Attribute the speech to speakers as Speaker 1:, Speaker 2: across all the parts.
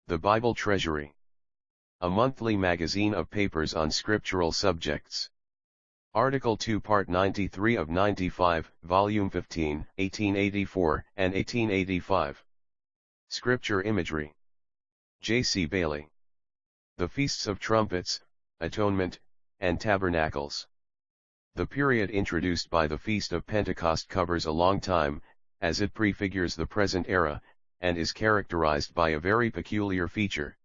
Speaker 1: The Bible Treasury. A monthly magazine of papers on scriptural subjects. Article 2 Part 93 of 95, Volume 15, 1884 and 1885. Scripture Imagery. J. C. Bailey. The Feasts of Trumpets, Atonement, and Tabernacles. The period introduced by the Feast of Pentecost covers a long time, as it prefigures the present era, and is characterized by a very peculiar feature.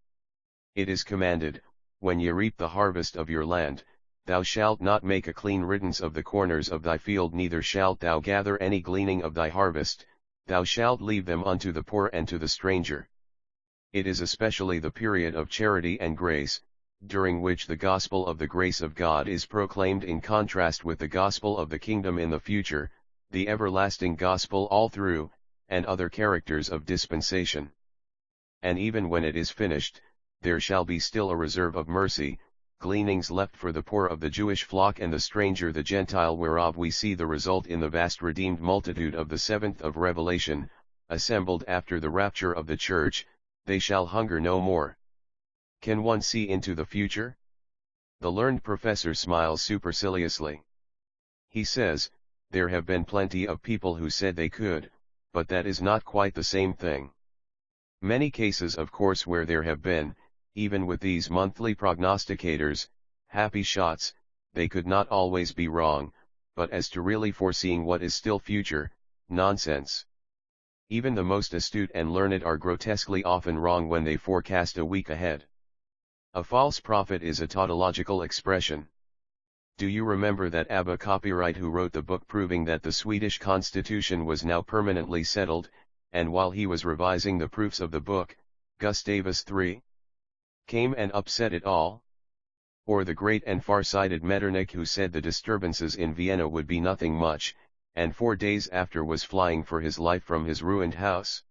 Speaker 1: It is commanded, when ye reap the harvest of your land, thou shalt not make a clean riddance of the corners of thy field, neither shalt thou gather any gleaning of thy harvest, thou shalt leave them unto the poor and to the stranger. It is especially the period of charity and grace, during which the gospel of the grace of God is proclaimed in contrast with the gospel of the kingdom in the future, the everlasting gospel all through, and other characters of dispensation. And even when it is finished, there shall be still a reserve of mercy, gleanings left for the poor of the Jewish flock and the stranger the Gentile, whereof we see the result in the vast redeemed multitude of the 7th of Revelation, assembled after the rapture of the church. They shall hunger no more. Can one see into the future? The learned professor smiles superciliously. He says, there have been plenty of people who said they could, but that is not quite the same thing. Many cases of course where there have been, even with these monthly prognosticators, happy shots, they could not always be wrong, but as to really foreseeing what is still future, nonsense. Even the most astute and learned are grotesquely often wrong when they forecast a week ahead. A false prophet is a tautological expression. Do you remember that Abba Copyright who wrote the book proving that the Swedish constitution was now permanently settled, and while he was revising the proofs of the book, Gustavus III came and upset it all? Or the great and far-sighted Metternich who said the disturbances in Vienna would be nothing much, and 4 days after was flying for his life from his ruined house?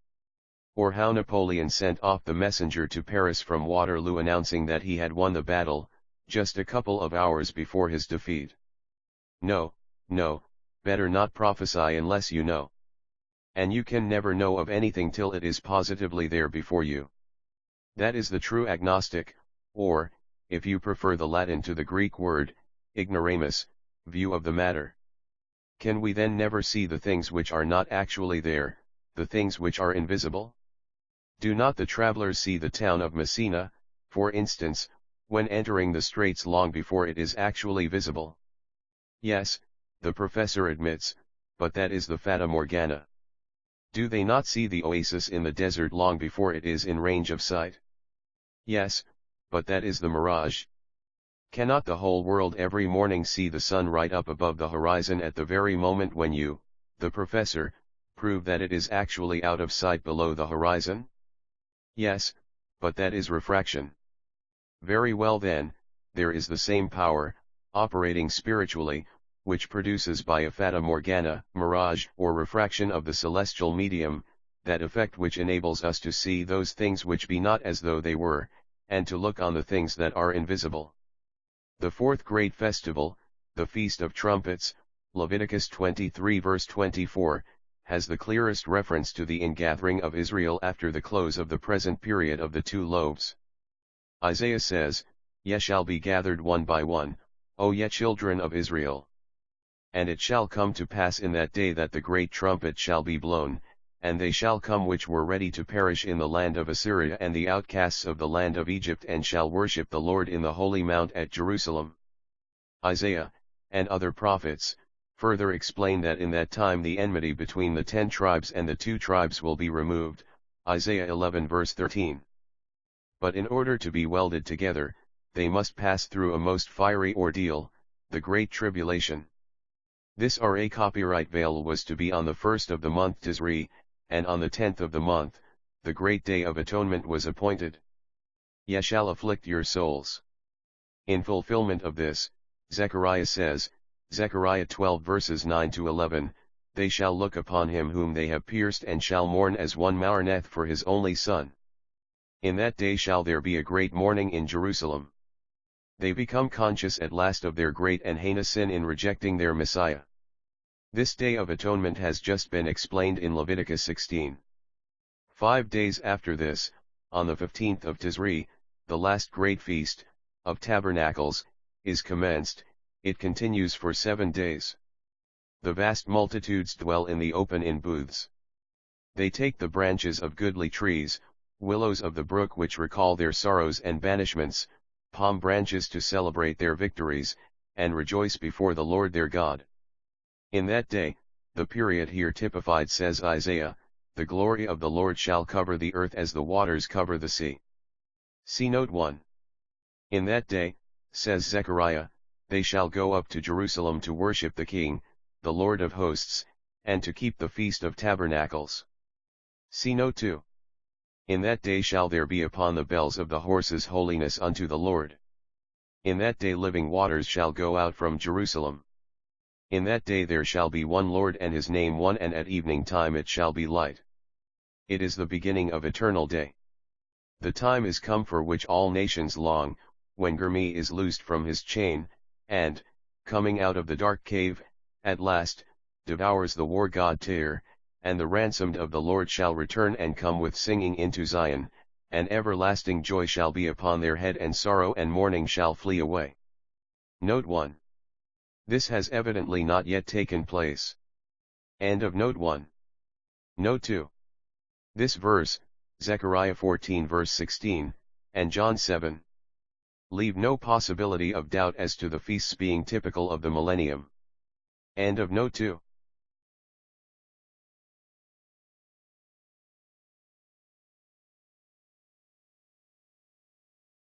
Speaker 1: Or how Napoleon sent off the messenger to Paris from Waterloo announcing that he had won the battle, just a couple of hours before his defeat? No, no, better not prophesy unless you know. And you can never know of anything till it is positively there before you. That is the true agnostic, or, if you prefer the Latin to the Greek word, ignoramus, view of the matter. Can we then never see the things which are not actually there, the things which are invisible? Do not the travelers see the town of Messina, for instance, when entering the straits long before it is actually visible? Yes, the professor admits, but that is the Fata Morgana. Do they not see the oasis in the desert long before it is in range of sight? Yes, but that is the mirage. Cannot the whole world every morning see the sun right up above the horizon at the very moment when you, the professor, prove that it is actually out of sight below the horizon? Yes, but that is refraction. Very well then, there is the same power, operating spiritually, which produces by a fata morgana, mirage or refraction of the celestial medium, that effect which enables us to see those things which be not as though they were, and to look on the things that are invisible. The fourth great festival, the Feast of Trumpets, Leviticus 23 verse 24, has the clearest reference to the ingathering of Israel after the close of the present period of the 2 loaves. Isaiah says, Ye shall be gathered one by one, O ye children of Israel. And it shall come to pass in that day that the great trumpet shall be blown, and they shall come which were ready to perish in the land of Assyria and the outcasts of the land of Egypt, and shall worship the Lord in the holy mount at Jerusalem. Isaiah, and other prophets, further explain that in that time the enmity between the 10 tribes and the 2 tribes will be removed, Isaiah 11 verse 13. But in order to be welded together, they must pass through a most fiery ordeal, the Great Tribulation. This R.A. Copyright veil was to be on the 1st of the month Tisri, and on the 10th of the month, the great day of atonement was appointed. Ye shall afflict your souls. In fulfillment of this, Zechariah says, Zechariah 12 verses 9 to 11, they shall look upon him whom they have pierced and shall mourn as one mourneth for his only son. In that day shall there be a great mourning in Jerusalem. They become conscious at last of their great and heinous sin in rejecting their Messiah. This Day of Atonement has just been explained in Leviticus 16. 5 days after this, on the 15th of Tisri, the last great feast, of Tabernacles, is commenced. It continues for 7 days. The vast multitudes dwell in the open in booths. They take the branches of goodly trees, willows of the brook which recall their sorrows and banishments, palm branches to celebrate their victories, and rejoice before the Lord their God. In that day, the period here typified, says Isaiah, the glory of the Lord shall cover the earth as the waters cover the sea. See note 1. In that day, says Zechariah, they shall go up to Jerusalem to worship the King, the Lord of hosts, and to keep the Feast of Tabernacles. See note 2. In that day shall there be upon the bells of the horses holiness unto the Lord. In that day living waters shall go out from Jerusalem. In that day there shall be one Lord and his name one, and at evening time it shall be light. It is the beginning of eternal day. The time is come for which all nations long, when Gurmi is loosed from his chain, and, coming out of the dark cave, at last, devours the war god Tyre, and the ransomed of the Lord shall return and come with singing into Zion, and everlasting joy shall be upon their head, and sorrow and mourning shall flee away. Note 1. This has evidently not yet taken place. End of note 1. Note 2. This verse, Zechariah 14 verse 16, and John 7, leave no possibility of doubt as to the feasts being typical of the millennium. End of note 2.